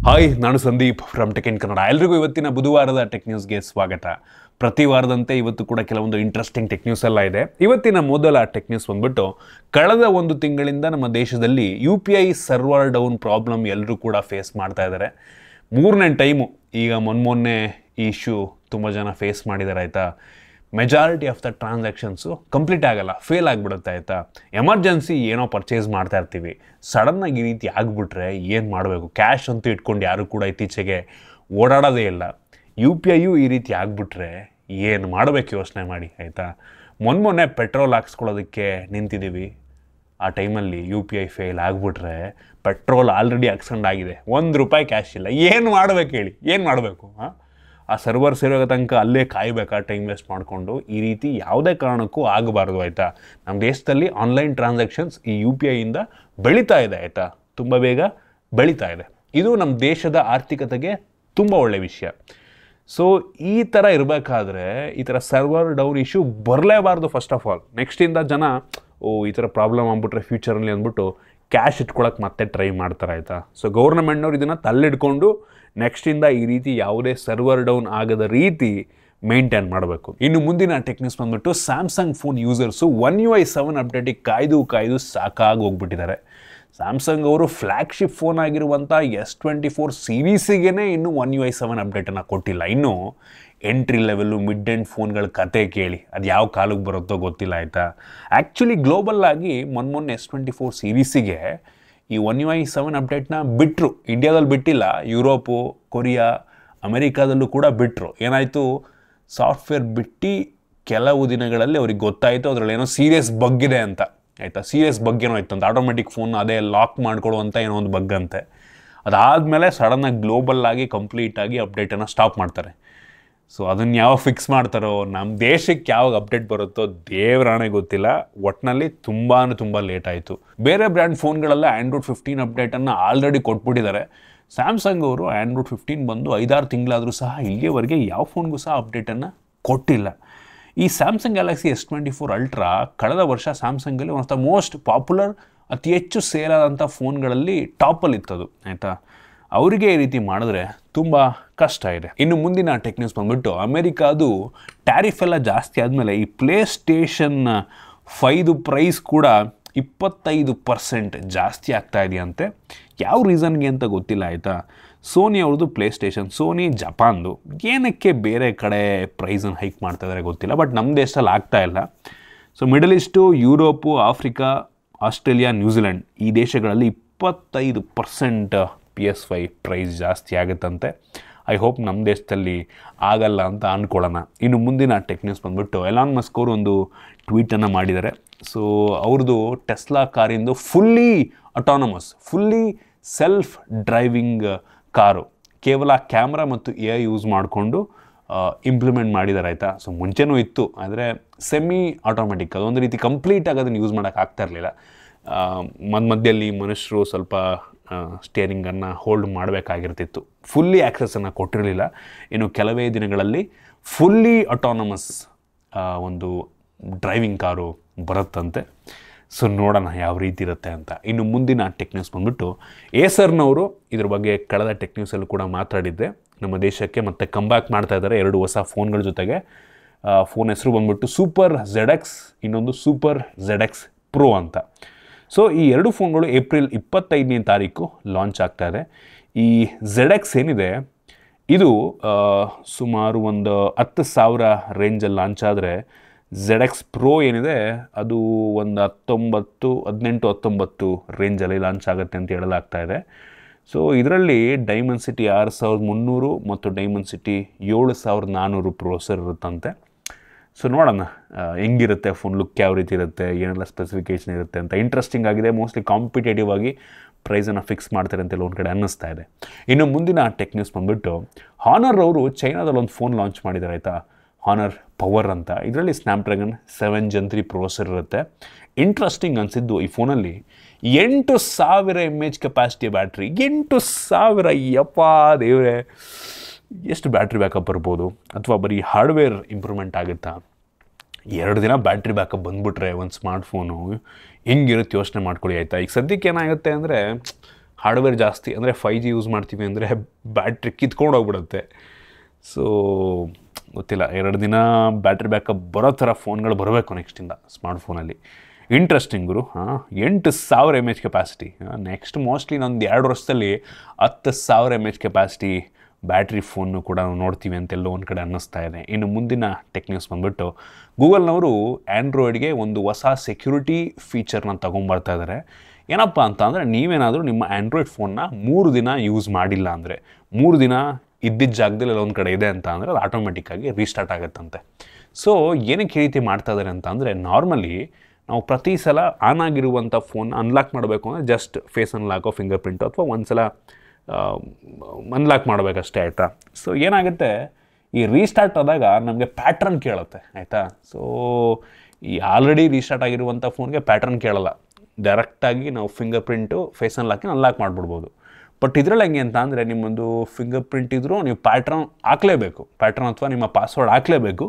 Hi, ನಾನು Sandeep from tech in Kannada. ಎಲ್ರಿಗೂ ಇವತ್ತಿನ ಬುಧವಾರದ ಟೆಕ್ ನ್ಯೂಸ್ಗೆ ಸ್ವಾಗತ. ಪ್ರತಿ ವಾರದಂತೆ ಇವತ್ತು ಕೂಡ ಕೆಲವೊಂದು ಇಂಟ್ರೆಸ್ಟಿಂಗ್ ಟೆಕ್ ನ್ಯೂಸ್ ಎಲ್ಲ ಇದೆ. ಇವತ್ತಿನ ಮೊದಲ ಟೆಕ್ ನ್ಯೂಸ್ ಬಂದ್ಬಿಟ್ಟು, ಕಳೆದ ಒಂದು ತಿಂಗಳಿಂದ ನಮ್ಮ ದೇಶದಲ್ಲಿ UPI ಸರ್ವರ್ ಡೌನ್ ಪ್ರಾಬ್ಲಮ್ ಎಲ್ಲರೂ ಕೂಡ ಫೇಸ್ ಮಾಡ್ತಾ ಇದ್ದಾರೆ. ಮೂರನೇ ಟೈಮು ಈಗ ಮೊನ್ನೆ ಈ ಇಶ್ಯೂ ತುಂಬ ಜನ ಫೇಸ್ ಮಾಡಿದ್ದಾರೆ ಆಯಿತಾ. Majority of the transactions complete ಆಗಲ್ಲ, ಫೇಲ್ ಆಗಿಬಿಡುತ್ತೆ ಆಯಿತಾ. ಎಮರ್ಜೆನ್ಸಿ ಏನೋ ಪರ್ಚೇಸ್ ಮಾಡ್ತಾ ಇರ್ತೀವಿ, ಸಡನ್ನಾಗಿ ಈ ರೀತಿ ಆಗಿಬಿಟ್ರೆ ಏನು ಮಾಡಬೇಕು? ಕ್ಯಾಶ್ ಅಂತೂ ಇಟ್ಕೊಂಡು ಯಾರು ಕೂಡ ಇತ್ತೀಚೆಗೆ ಓಡಾಡೋದೇ ಇಲ್ಲ. UPI ಈ ರೀತಿ ಆಗಿಬಿಟ್ರೆ ಏನು ಮಾಡಬೇಕು ಯೋಚನೆ ಮಾಡಿ ಆಯಿತಾ. ಮೊನ್ನೆ ಪೆಟ್ರೋಲ್ ಹಾಕ್ಸ್ಕೊಳ್ಳೋದಕ್ಕೆ ನಿಂತಿದ್ದೀವಿ, ಆ ಟೈಮಲ್ಲಿ UPI ಫೇಲ್ ಆಗಿಬಿಟ್ರೆ ಪೆಟ್ರೋಲ್ ಆಲ್ರೆಡಿ ಹಾಕ್ಸ್ಕೊಂಡಾಗಿದೆ, ₹1 ಕ್ಯಾಶ್ ಇಲ್ಲ, ಏನು ಮಾಡಬೇಕು ಹೇಳಿ? ಏನು ಮಾಡಬೇಕು? ಆ ಸರ್ವರ್ ಸೇರೋ ತನಕ ಅಲ್ಲೇ ಕಾಯಬೇಕಾ ಟೈಮ್ ವೇಸ್ಟ್ ಮಾಡಿಕೊಂಡು? ಈ ರೀತಿ ಯಾವುದೇ ಕಾರಣಕ್ಕೂ ಆಗಬಾರ್ದು ಆಯಿತಾ. ನಮ್ಮ ದೇಶದಲ್ಲಿ ಆನ್ಲೈನ್ ಟ್ರಾನ್ಸಾಕ್ಷನ್ಸ್ ಈ UPI ಇಂದ ಬೆಳೀತಾ ಇದೆ ಆಯಿತಾ, ತುಂಬ ಬೇಗ ಬೆಳೀತಾ ಇದೆ. ಇದು ನಮ್ಮ ದೇಶದ ಆರ್ಥಿಕತೆಗೆ ತುಂಬ ಒಳ್ಳೆಯ ವಿಷಯ. ಸೊ ಈ ಥರ ಇರಬೇಕಾದ್ರೆ ಈ ಥರ ಸರ್ವರ್ ಡೌನ್ ಇಶ್ಯೂ ಬರಲೇಬಾರ್ದು ಫಸ್ಟ್ ಆಫ್ ಆಲ್. ನೆಕ್ಸ್ಟಿಂದ ಜನ ಈ ಥರ ಪ್ರಾಬ್ಲಮ್ ಆಗ್ಬಿಟ್ರೆ ಫ್ಯೂಚರಲ್ಲಿ ಅಂದ್ಬಿಟ್ಟು ಕ್ಯಾಶ್ ಇಟ್ಕೊಳಕ್ಕೆ ಮತ್ತೆ ಟ್ರೈ ಮಾಡ್ತಾರೆ ಆಯಿತಾ. ಸೊ ಗೌರ್ಮೆಂಟ್ನವ್ರು ಇದನ್ನು ತಲ್ಲಿಡ್ಕೊಂಡು ನೆಕ್ಸ್ಟಿಂದ ಈ ರೀತಿ ಯಾವುದೇ ಸರ್ವರ್ ಡೌನ್ ಆಗದ ರೀತಿ ಮೇಂಟೈನ್ ಮಾಡಬೇಕು. ಇನ್ನು ಮುಂದಿನ ಟೆಕ್ನಿಕ್ಸ್ ಬಂದ್ಬಿಟ್ಟು, Samsung phone users One UI 7 ಅಪ್ಡೇಟಿಗೆ ಕಾಯ್ದು ಸಾಕಾಗಿ ಹೋಗ್ಬಿಟ್ಟಿದ್ದಾರೆ. ಸ್ಯಾಮ್ಸಂಗ್ ಅವರು ಫ್ಲ್ಯಾಗ್ಶಿಪ್ ಫೋನ್ ಆಗಿರುವಂಥ S24 ಸೀರೀಸಿಗೇ ಇನ್ನೂ One UI 7 ಅಪ್ಡೇಟನ್ನು ಕೊಟ್ಟಿಲ್ಲ. ಇನ್ನೂ ಎಂಟ್ರಿ ಲೆವೆಲ್ಲು ಮಿಡ್ ಎಂಡ್ ಫೋನ್ಗಳ ಕತೆ ಕೇಳಿ, ಅದು ಯಾವ ಕಾಲಕ್ಕೆ ಬರುತ್ತೋ ಗೊತ್ತಿಲ್ಲ ಆಯಿತಾ. ಆ್ಯಕ್ಚುಲಿ ಗ್ಲೋಬಲ್ ಆಗಿ ಮೊನ್ನೆ S24 ಸೀರೀಸಿಗೆ ಈ One UI 7 ಅಪ್ಡೇಟ್ನ ಬಿಟ್ಟರು. ಇಂಡಿಯಾದಲ್ಲಿ ಬಿಟ್ಟಿಲ್ಲ, ಯುರೋಪು, ಕೊರಿಯಾ, ಅಮೆರಿಕಾದಲ್ಲೂ ಕೂಡ ಬಿಟ್ಟರು. ಏನಾಯಿತು, ಸಾಫ್ಟ್ವೇರ್ ಬಿಟ್ಟು ಕೆಲವು ದಿನಗಳಲ್ಲಿ ಅವ್ರಿಗೆ ಗೊತ್ತಾಯಿತು ಅದರಲ್ಲಿ ಏನೋ ಸೀರಿಯಸ್ ಬಗ್ ಇದೆ ಅಂತ ಆಯಿತಾ. ಸೀರಿಯಸ್ ಬಗ್ ಏನೋ ಇತ್ತು ಅಂತ, ಆಟೋಮೆಟಿಕ್ ಫೋನ್ ಅದೇ ಲಾಕ್ ಮಾಡ್ಕೊಳ್ಳುವಂಥ ಏನೋ ಒಂದು ಬಗ್ ಅಂತೆ. ಅದಾದಮೇಲೆ ಸಡನ್ನಾಗಿ ಗ್ಲೋಬಲ್ಲಾಗಿ ಕಂಪ್ಲೀಟಾಗಿ ಅಪ್ಡೇಟನ್ನು ಸ್ಟಾಪ್ ಮಾಡ್ತಾರೆ. ಸೊ ಅದನ್ನು ಯಾವಾಗ ಫಿಕ್ಸ್ ಮಾಡ್ತಾರೋ, ನಮ್ಮ ದೇಶಕ್ಕೆ ಯಾವಾಗ ಅಪ್ಡೇಟ್ ಬರುತ್ತೋ ದೇವರಾಣೆ ಗೊತ್ತಿಲ್ಲ. ಒಟ್ಟಿನಲ್ಲಿ ತುಂಬ ಲೇಟ್ ಆಯಿತು. ಬೇರೆ ಬ್ರ್ಯಾಂಡ್ ಫೋನ್ಗಳೆಲ್ಲ Android 15 ಅಪ್ಡೇಟನ್ನು ಆಲ್ರೆಡಿ ಕೊಟ್ಬಿಟ್ಟಿದ್ದಾರೆ. ಸ್ಯಾಮ್ಸಂಗ್ ಅವರು Android 15 ಬಂದು 5-6 ತಿಂಗಳಾದರೂ ಸಹ ಇಲ್ಲಿಯವರೆಗೆ ಯಾವ ಫೋನ್ಗೂ ಸಹ ಅಪ್ಡೇಟನ್ನು ಕೊಟ್ಟಿಲ್ಲ. ಈ ಸ್ಯಾಮ್ಸಂಗ್ ಗ್ಯಾಲಕ್ಸಿ S24 ಅಲ್ಟ್ರಾ ಕಳೆದ ವರ್ಷ ಸ್ಯಾಮ್ಸಂಗಲ್ಲಿ one of the most popular, ಅತಿ ಹೆಚ್ಚು ಸೇಲ್ ಆದಂಥ ಫೋನ್ಗಳಲ್ಲಿ ಟಾಪಲ್ಲಿತ್ತದು ಆಯಿತಾ. ಅವರಿಗೆ ಈ ರೀತಿ ಮಾಡಿದ್ರೆ ತುಂಬ ಕಷ್ಟ ಇದೆ. ಇನ್ನು ಮುಂದಿನ ಟೆಕ್ ನ್ಯೂಸ್ ಬಂದ್ಬಿಟ್ಟು, ಅಮೆರಿಕಾದು ಟ್ಯಾರಿಫ್ ಎಲ್ಲ ಜಾಸ್ತಿ ಆದಮೇಲೆ ಈ PlayStation 5 ಪ್ರೈಸ್ ಕೂಡ 25% ಜಾಸ್ತಿ ಆಗ್ತಾ ಇದೆಯಂತೆ. ಯಾವ ರೀಸನ್ಗೆ ಅಂತ ಗೊತ್ತಿಲ್ಲ ಆಯಿತಾ. ಸೋನಿ ಅವ್ರದ್ದು PlayStation, ಸೋನಿ ಜಪಾನ್ದು, ಏನಕ್ಕೆ ಬೇರೆ ಕಡೆ ಪ್ರೈಸನ್ನು ಹೈಕ್ ಮಾಡ್ತಾ ಇದ್ದಾರೆ ಗೊತ್ತಿಲ್ಲ, ಬಟ್ ನಮ್ಮ ದೇಶದಲ್ಲಿ ಆಗ್ತಾ ಇಲ್ಲ. So middle is to, Europe, Africa, Australia, New Zealand ಈ ದೇಶಗಳಲ್ಲಿ 25% PS5 ಪ್ರೈಸ್ ಜಾಸ್ತಿ ಆಗುತ್ತಂತೆ. ಐ ಹೋಪ್ ನಮ್ಮ ದೇಶದಲ್ಲಿ ಆಗಲ್ಲ ಅಂತ ಅಂದ್ಕೊಳ್ಳೋಣ. ಇನ್ನು ಮುಂದಿನ ಟೆಕ್ ನ್ಯೂಸ್ ಬಂದ್ಬಿಟ್ಟು, ಎಲಾನ್ ಮಸ್ಕ್ ಅವರು ಒಂದು ಟ್ವೀಟನ್ನು ಮಾಡಿದ್ದಾರೆ. ಸೊ ಅವ್ರದ್ದು ಟೆಸ್ಲಾ ಕಾರಿಂದು fully autonomous, fully self driving car, ಕೇವಲ ಕ್ಯಾಮ್ರಾ ಮತ್ತು AI ಯೂಸ್ ಮಾಡಿಕೊಂಡು ಇಂಪ್ಲಿಮೆಂಟ್ ಮಾಡಿದ್ದಾರೆ ಆಯಿತಾ. ಸೊ ಮುಂಚೆನೂ ಇತ್ತು, ಆದರೆ ಸೆಮಿ ಆಟೋಮೆಟಿಕ್, ಅದೊಂದು ರೀತಿ ಕಂಪ್ಲೀಟಾಗಿ ಅದನ್ನು ಯೂಸ್ ಮಾಡೋಕ್ಕೆ ಆಗ್ತಾ ಇರಲಿಲ್ಲ. ಮಧ್ಯದಲ್ಲಿ ಮನುಷ್ಯರು ಸ್ವಲ್ಪ ಸ್ಟೇರಿಂಗನ್ನು ಹೋಲ್ಡ್ ಮಾಡಬೇಕಾಗಿರ್ತಿತ್ತು, ಫುಲ್ಲಿ ಆ್ಯಕ್ಸೆಸನ್ನು ಕೊಟ್ಟಿರಲಿಲ್ಲ. ಇನ್ನು ಕೆಲವೇ ದಿನಗಳಲ್ಲಿ ಫುಲ್ಲಿ ಅಟಾನಮಸ್ ಒಂದು ಡ್ರೈವಿಂಗ್ ಕಾರು ಬರುತ್ತಂತೆ. ಸೊ ನೋಡೋಣ ಯಾವ ರೀತಿ ಇರುತ್ತೆ ಅಂತ. ಇನ್ನು ಮುಂದಿನ ಟೆಕ್ ನ್ಯೂಸ್ ಬಂದ್ಬಿಟ್ಟು, ಏಸರ್ನವರು ಇದ್ರ ಬಗ್ಗೆ ಕಳೆದ ಟೆಕ್ ನ್ಯೂಸಲ್ಲೂ ಕೂಡ ಮಾತಾಡಿದ್ದೆ, ನಮ್ಮ ದೇಶಕ್ಕೆ ಮತ್ತೆ ಕಂಬ್ಯಾಕ್ ಮಾಡ್ತಾ ಇದ್ದಾರೆ 2 ಹೊಸ ಫೋನ್ಗಳ ಜೊತೆಗೆ. ಫೋನ್ ಹೆಸರು ಬಂದ್ಬಿಟ್ಟು ಸೂಪರ್ ZX, ಇನ್ನೊಂದು ಸೂಪರ್ ZX Pro ಅಂತ. ಸೊ ಈ 2 ಫೋನ್ಗಳು ಏಪ್ರಿಲ್ 25ನೇ ತಾರೀಕು ಲಾಂಚ್ ಆಗ್ತಾ ಇದೆ. ಈ ZX ಏನಿದೆ ಇದು ಸುಮಾರು ಒಂದು 10,000 ರೇಂಜಲ್ಲಿ ಲಾಂಚ್ ಆದರೆ, ZX Pro ಏನಿದೆ ಅದು ಒಂದು 18-19 ರೇಂಜಲ್ಲಿ ಲಾಂಚ್ ಆಗುತ್ತೆ ಅಂತ ಹೇಳಲಾಗ್ತಾ ಇದೆ. ಸೊ ಇದರಲ್ಲಿ ಡೈಮೆನ್ಸಿಟಿ 6300 ಮತ್ತು ಡೈಮೆನ್ಸಿಟಿ 7400 ಪ್ರೊಸೆಸರ್ ಇರುತ್ತಂತೆ. ಸೊ ನೋಡೋಣ ಹೆಂಗಿರುತ್ತೆ ಫೋನ್, ಲುಕ್ ಯಾವ ರೀತಿ ಇರುತ್ತೆ, ಏನೆಲ್ಲ ಸ್ಪೆಸಿಫಿಕೇಷನ್ ಇರುತ್ತೆ ಅಂತ. ಇಂಟ್ರೆಸ್ಟಿಂಗ್ ಆಗಿದೆ. ಮೋಸ್ಟ್ಲಿ ಕಾಂಪಿಟೇಟಿವ್ ಆಗಿ ಪ್ರೈಸನ್ನು ಫಿಕ್ಸ್ ಮಾಡ್ತಾರೆ ಅಂತೆಲ್ಲ ಒಂದು ಕಡೆ ಅನ್ನಿಸ್ತಾ ಇದೆ. ಇನ್ನು ಮುಂದಿನ ಟೆಕ್ ನ್ಯೂಸ್ ಬಂದುಬಿಟ್ಟು, ಹಾನರ್ ಅವರು ಚೈನಾದಲ್ಲಿ ಒಂದು ಫೋನ್ ಲಾಂಚ್ ಮಾಡಿದ್ದಾರೆ ಆಯಿತಾ, ಹಾನರ್ ಪವರ್ ಅಂತ. ಇದರಲ್ಲಿ ಸ್ನ್ಯಾಪ್ಡ್ರ್ಯಾಗನ್ 7 Gen 3 ಪ್ರೊಸೆಸರ್ ಇರುತ್ತೆ. ಇಂಟ್ರೆಸ್ಟಿಂಗ್ ಅನಿಸಿದ್ದು, ಈ ಫೋನಲ್ಲಿ 8000 mAh ಕೆಪಾಸಿಟಿ ಬ್ಯಾಟ್ರಿ. 8000, ಯಪ್ಪಾ ದೇವರೇ, ಎಷ್ಟು ಬ್ಯಾಟ್ರಿ ಬ್ಯಾಕಪ್ ಬರ್ಬೋದು? ಅಥವಾ ಬರೀ ಹಾರ್ಡ್ವೇರ್ ಇಂಪ್ರೂವ್ಮೆಂಟ್ ಆಗುತ್ತಾ? 2 ದಿನ ಬ್ಯಾಟ್ರಿ ಬ್ಯಾಕಪ್ ಬಂದುಬಿಟ್ರೆ ಒಂದು ಸ್ಮಾರ್ಟ್ಫೋನು ಹೆಂಗಿರುತ್ತೆ ಯೋಚನೆ ಮಾಡ್ಕೊಳ್ಳಿ ಆಯಿತಾ. ಈಗ ಸದ್ಯಕ್ಕೆ ಏನಾಗುತ್ತೆ ಅಂದರೆ, ಹಾರ್ಡ್ವೇರ್ ಜಾಸ್ತಿ ಅಂದರೆ 5G ಯೂಸ್ ಮಾಡ್ತೀವಿ ಅಂದರೆ ಬ್ಯಾಟ್ರಿ ಕಿತ್ಕೊಂಡು ಹೋಗ್ಬಿಡುತ್ತೆ. ಸೊ ಗೊತ್ತಿಲ್ಲ, 2 ದಿನ ಬ್ಯಾಟ್ರಿ ಬ್ಯಾಕಪ್ ಬರೋ ಥರ ಫೋನ್ಗಳು ಬರಬೇಕು ನೆಕ್ಸ್ಟಿಂದ ಸ್ಮಾರ್ಟ್ಫೋನಲ್ಲಿ. ಇಂಟ್ರೆಸ್ಟಿಂಗ್ ಗುರು. 8,000 mAh ಕೆಪಾಸಿಟಿ. ನೆಕ್ಸ್ಟ್ ಮೋಸ್ಟ್ಲಿ ಇನ್ನೊಂದು 2 ವರ್ಷದಲ್ಲಿ 10,000 mAh ಕೆಪಾಸಿಟಿ ಬ್ಯಾಟ್ರಿ ಫೋನ್ನು ಕೂಡ ನಾವು ನೋಡ್ತೀವಿ ಅಂತೆಲ್ಲೋ ಒಂದು ಕಡೆ ಅನ್ನಿಸ್ತಾ ಇದೆ. ಇನ್ನು ಮುಂದಿನ ಟೆಕ್ ನ್ಯೂಸ್ ಬಂದುಬಿಟ್ಟು, ಗೂಗಲ್ನವರು ಆ್ಯಂಡ್ರಾಯ್ಡ್ಗೆ ಒಂದು ಹೊಸ ಸೆಕ್ಯೂರಿಟಿ ಫೀಚರ್ನ ತೊಗೊಂಬರ್ತಾ ಇದ್ದಾರೆ. ಏನಪ್ಪ ಅಂತ ಅಂದರೆ, ನೀವೇನಾದರೂ ನಿಮ್ಮ ಆ್ಯಂಡ್ರಾಯ್ಡ್ ಫೋನ್ನ 3 ದಿನ ಯೂಸ್ ಮಾಡಿಲ್ಲ ಅಂದರೆ, 3 ದಿನ ಇದ್ದಿದ್ದ ಜಾಗದಲ್ಲಿ ಒಂದು ಕಡೆ ಇದೆ ಅಂತ ಅಂದರೆ ಅದು ಆಟೋಮೆಟಿಕ್ಕಾಗಿ ರೀಸ್ಟಾರ್ಟ್ ಆಗುತ್ತಂತೆ. ಸೊ ಏನಕ್ಕೆ ಈ ರೀತಿ ಮಾಡ್ತಾ ಇದ್ದಾರೆ ಅಂತ ಅಂದರೆ, ನಾರ್ಮಲಿ ನಾವು ಪ್ರತಿ ಸಲ ಆನ್ ಆಗಿರುವಂಥ ಫೋನ್ ಅನ್ಲಾಕ್ ಮಾಡಬೇಕು ಅಂದರೆ ಜಸ್ಟ್ ಫೇಸ್ ಅನ್ಲಾಕೋ ಫಿಂಗರ್ ಪ್ರಿಂಟು ಅಥವಾ ಒಂದು ಸಲ ಅನ್ಲಾಕ್ ಮಾಡಬೇಕಷ್ಟೇ, ಆಯಿತಾ. ಸೊ ಏನಾಗುತ್ತೆ, ಈ ರೀಸ್ಟಾರ್ಟ್ ಆದಾಗ ನಮಗೆ ಪ್ಯಾಟ್ರನ್ ಕೇಳುತ್ತೆ, ಆಯಿತಾ. ಸೊ ಈ ಆಲ್ರೆಡಿ ರೀಸ್ಟಾರ್ಟ್ ಆಗಿರುವಂಥ ಫೋನ್ಗೆ ಪ್ಯಾಟ್ರನ್ ಕೇಳಲ್ಲ, ಡೈರೆಕ್ಟಾಗಿ ನಾವು ಫಿಂಗರ್ ಪ್ರಿಂಟು ಫೇಸ್ ಅನ್ಲಾಕ್ ಮಾಡಿಬಿಡ್ಬೋದು. ಬಟ್ ಇದರಲ್ಲಿ ಹೆಂಗೆ ಅಂತ ಅಂದರೆ, ನಿಮ್ಮೊಂದು ಫಿಂಗರ್ ಪ್ರಿಂಟ್ ಇದ್ದರೂ ನೀವು ಪ್ಯಾಟ್ರನ್ ಹಾಕಲೇಬೇಕು, ಪ್ಯಾಟ್ರನ್ ಅಥವಾ ನಿಮ್ಮ ಪಾಸ್ವರ್ಡ್ ಹಾಕಲೇಬೇಕು.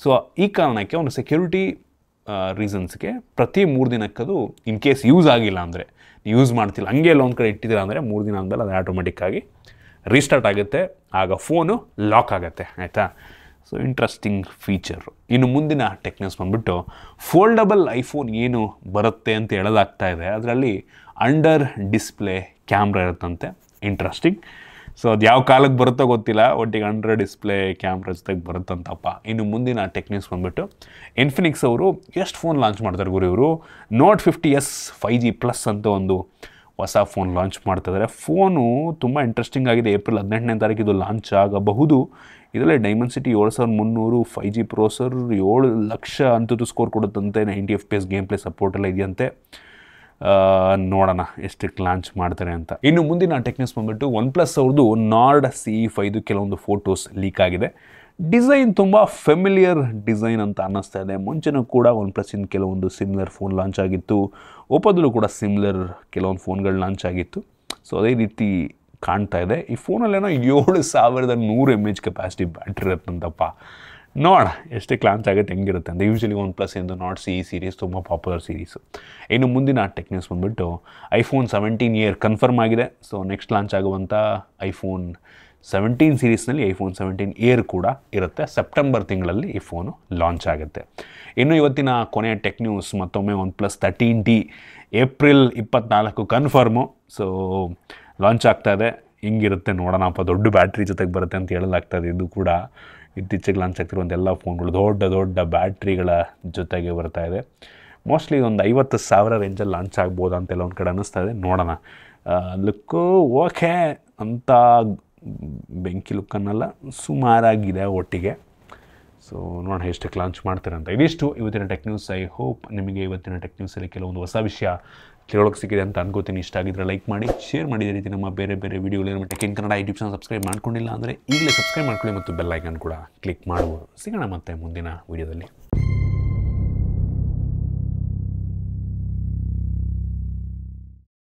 ಸೊ ಈ ಕಾರಣಕ್ಕೆ ಒಂದು ಸೆಕ್ಯೂರಿಟಿ ರೀಸನ್ಸ್ಗೆ ಪ್ರತಿ 3 ದಿನಕ್ಕದು ಇನ್ ಕೇಸ್ ಯೂಸ್ ಆಗಿಲ್ಲ ಅಂದರೆ, ಯೂಸ್ ಮಾಡ್ತಿಲ್ಲ ಹಂಗೆ ಎಲ್ಲ ಒಂದು ಕಡೆ ಇಟ್ಟಿದ್ದೀರ ಅಂದರೆ 3 ದಿನ ಆದಮೇಲೆ ಅದು ಆಟೋಮೆಟಿಕ್ಕಾಗಿ ರೀಸ್ಟಾರ್ಟ್ ಆಗುತ್ತೆ, ಆಗ ಫೋನು ಲಾಕ್ ಆಗುತ್ತೆ, ಆಯಿತಾ. So interesting feature. ಇನ್ನು ಮುಂದಿನ ಟೆಕ್ ನ್ಯೂಸ್ ಬಂದುಬಿಟ್ಟು, ಫೋಲ್ಡಬಲ್ ಐಫೋನ್ ಏನು ಬರುತ್ತೆ ಅಂತ ಹೇಳೋದಾಗ್ತಾ ಇದೆ. ಅದರಲ್ಲಿ ಅಂಡರ್ ಡಿಸ್ಪ್ಲೇ ಕ್ಯಾಮ್ರಾ ಇರುತ್ತಂತೆ. ಇಂಟ್ರೆಸ್ಟಿಂಗ್. ಸೊ ಅದು ಯಾವ ಕಾಲಕ್ಕೆ ಬರುತ್ತೋ ಗೊತ್ತಿಲ್ಲ, ಒಟ್ಟಿಗೆ ಅಂಡರ್ ಡಿಸ್ಪ್ಲೇ ಕ್ಯಾಮ್ರಾ ಜೊತೆಗೆ ಬರುತ್ತಂತಪ್ಪ. ಇನ್ನು ಮುಂದಿನ ಟೆಕ್ ನ್ಯೂಸ್ ಬಂದುಬಿಟ್ಟು, ಇನ್ಫಿನಿಕ್ಸ್ ಅವರು ಎಷ್ಟು ಫೋನ್ ಲಾಂಚ್ ಮಾಡ್ತಾರೆ ಗುರು ಇವರು. Note 50s 5G+ ಅಂತ ಒಂದು ಹೊಸ ಫೋನ್ ಲಾಂಚ್ ಮಾಡ್ತಾಯಿದ್ದಾರೆ. ಫೋನು ತುಂಬ ಇಂಟ್ರೆಸ್ಟಿಂಗ್ ಆಗಿದೆ. ಏಪ್ರಿಲ್ 18ನೇ ತಾರೀಕು ಇದು ಲಾಂಚ್ ಆಗಬಹುದು. ಇದರಲ್ಲಿ ಡೈಮೆನ್ಸಿಟಿ 7300 5G ಪ್ರೊಸೆಸರ್, 7 ಲಕ್ಷ ಅಂತದ್ದು ಸ್ಕೋರ್ ಕೊಡುತ್ತಂತೆ, 90 FPS ಗೇಮ್ ಪ್ಲೇ ಸಪೋರ್ಟ್ ಎಲ್ಲ ಇದೆಯಂತೆ. ನೋಡೋಣ ಎಷ್ಟಕ್ಕೆ ಲಾಂಚ್ ಮಾಡ್ತಾರೆ ಅಂತ. ಇನ್ನು ಮುಂದಿನ ಟೆಕ್ ನ್ಯೂಸ್ ಬಂದುಬಿಟ್ಟು, OnePlus ಅವ್ರದ್ದು Nord CE5 ಕೆಲವೊಂದು ಫೋಟೋಸ್ ಲೀಕ್ ಆಗಿದೆ. ಡಿಸೈನ್ ತುಂಬ ಫೆಮಿಲಿಯರ್ ಡಿಸೈನ್ ಅಂತ ಅನ್ನಿಸ್ತಾ ಇದೆ. ಮುಂಚೆನೂ ಕೂಡ OnePlus ಕೆಲವೊಂದು ಸಿಮಿಲರ್ ಫೋನ್ ಲಾಂಚ್ ಆಗಿತ್ತು, ಓಪೋದಲ್ಲೂ ಕೂಡ ಸಿಮಿಲರ್ ಕೆಲವೊಂದು ಫೋನ್ಗಳು ಲಾಂಚ್ ಆಗಿತ್ತು. ಸೊ ಅದೇ ರೀತಿ ಕಾಣ್ತಾ ಇದೆ. ಈ ಫೋನಲ್ಲೇನೋ 7100 mAh ಕೆಪಾಸಿಟಿ ಬ್ಯಾಟ್ರಿ ಇರುತ್ತಂತಪ್ಪ. ನೋಡೋಣ ಎಷ್ಟಕ್ಕೆ ಲಾಂಚ್ ಆಗುತ್ತೆ, ಹೆಂಗಿರುತ್ತೆ ಅಂತ. Usually OnePlus Nord CE series ತುಂಬ ಪಾಪ್ಯುಲರ್ ಸೀರೀಸು. ಇನ್ನು ಮುಂದಿನ ಟೆಕ್ ನ್ಯೂಸ್ ಬಂದುಬಿಟ್ಟು, iPhone 17 ಕನ್ಫರ್ಮ್ ಆಗಿದೆ. ಸೊ ನೆಕ್ಸ್ಟ್ ಲಾಂಚ್ ಆಗುವಂಥ iPhone 17 ಸೀರೀಸ್ನಲ್ಲಿ iPhone 17 ಕೂಡ ಇರುತ್ತೆ. ಸೆಪ್ಟೆಂಬರ್ ತಿಂಗಳಲ್ಲಿ ಈ ಫೋನು ಲಾಂಚ್ ಆಗುತ್ತೆ. ಇನ್ನು ಇವತ್ತಿನ ಕೊನೆಯ ಟೆಕ್ ನ್ಯೂಸ್ ಮತ್ತೊಮ್ಮೆ OnePlus 13T April 24 confirm. So launch ಆಗ್ತಾಯಿದೆ, ಹಿಂಗಿರುತ್ತೆ ನೋಡೋಣಪ್ಪ. ದೊಡ್ಡ ಬ್ಯಾಟ್ರಿ ಜೊತೆಗೆ ಬರುತ್ತೆ ಅಂತ ಹೇಳಲಾಗ್ತದೆ. ಇದು ಕೂಡ ಇತ್ತೀಚೆಗೆ ಲಾಂಚ್ ಆಗ್ತಿರುವಂಥ ಎಲ್ಲ ಫೋನ್ಗಳು ದೊಡ್ಡ ಬ್ಯಾಟ್ರಿಗಳ ಜೊತೆಗೆ ಬರ್ತಾ ಇದೆ. ಮೋಸ್ಟ್ಲಿ ಒಂದು 50,000 ರೇಂಜಲ್ಲಿ ಲಾಂಚ್ ಆಗ್ಬೋದು ಅಂತೆಲ್ಲ ಒಂದು ಕಡೆ ಅನ್ನಿಸ್ತಾ ಇದೆ. ನೋಡೋಣ. ಲುಕ್ಕು ಓಕೆ ಅಂತ ಬೆಂಕಿ ಲುಕ್ಕನ್ನೆಲ್ಲ ಸುಮಾರಾಗಿದೆ ಒಟ್ಟಿಗೆ. ಸೊ ನೋಡೋಣ ಎಷ್ಟಕ್ಕೆ ಲಾಂಚ್ ಮಾಡ್ತಾರೆ ಅಂತ. ಇದಿಷ್ಟು ಇವತ್ತಿನ ಟೆಕ್ ನ್ಯೂಸ್. ಐ ಹೋಪ್ ನಿಮಗೆ ಇವತ್ತಿನ ಟೆಕ್ ನ್ಯೂಸಲ್ಲಿ ಕೆಲವೊಂದು ಹೊಸ ವಿಷಯ ತಿಳೋಕ್ಕೆ ಸಿಕ್ಕಿದೆ ಅಂತ ಅನ್ಕೋತೀನಿ. ಇಷ್ಟ ಆಗಿದ್ರೆ ಲೈಕ್ ಮಾಡಿ, ಶೇರ್ ಮಾಡಿ. ಇದೇ ರೀತಿ ನಮ್ಮ ಬೇರೆ ವಿಡಿಯೋಗಳು ನಮ್ಮ tech in Kannada YouTube channel subscribe ಮಾಡ್ಕೊಂಡಿಲ್ಲ ಅಂದರೆ ಈಗಲೇ ಸಬ್ಸ್ಕ್ರೈಬ್ ಮಾಡ್ಕೊಳ್ಳಿ ಮತ್ತು ಬೆಲ್ ಐಕನ್ ಕೂಡ ಕ್ಲಿಕ್ ಮಾಡ್ಬೋದು. ಸಿಗೋಣ ಮತ್ತೆ ಮುಂದಿನ ವಿಡಿಯೋದಲ್ಲಿ.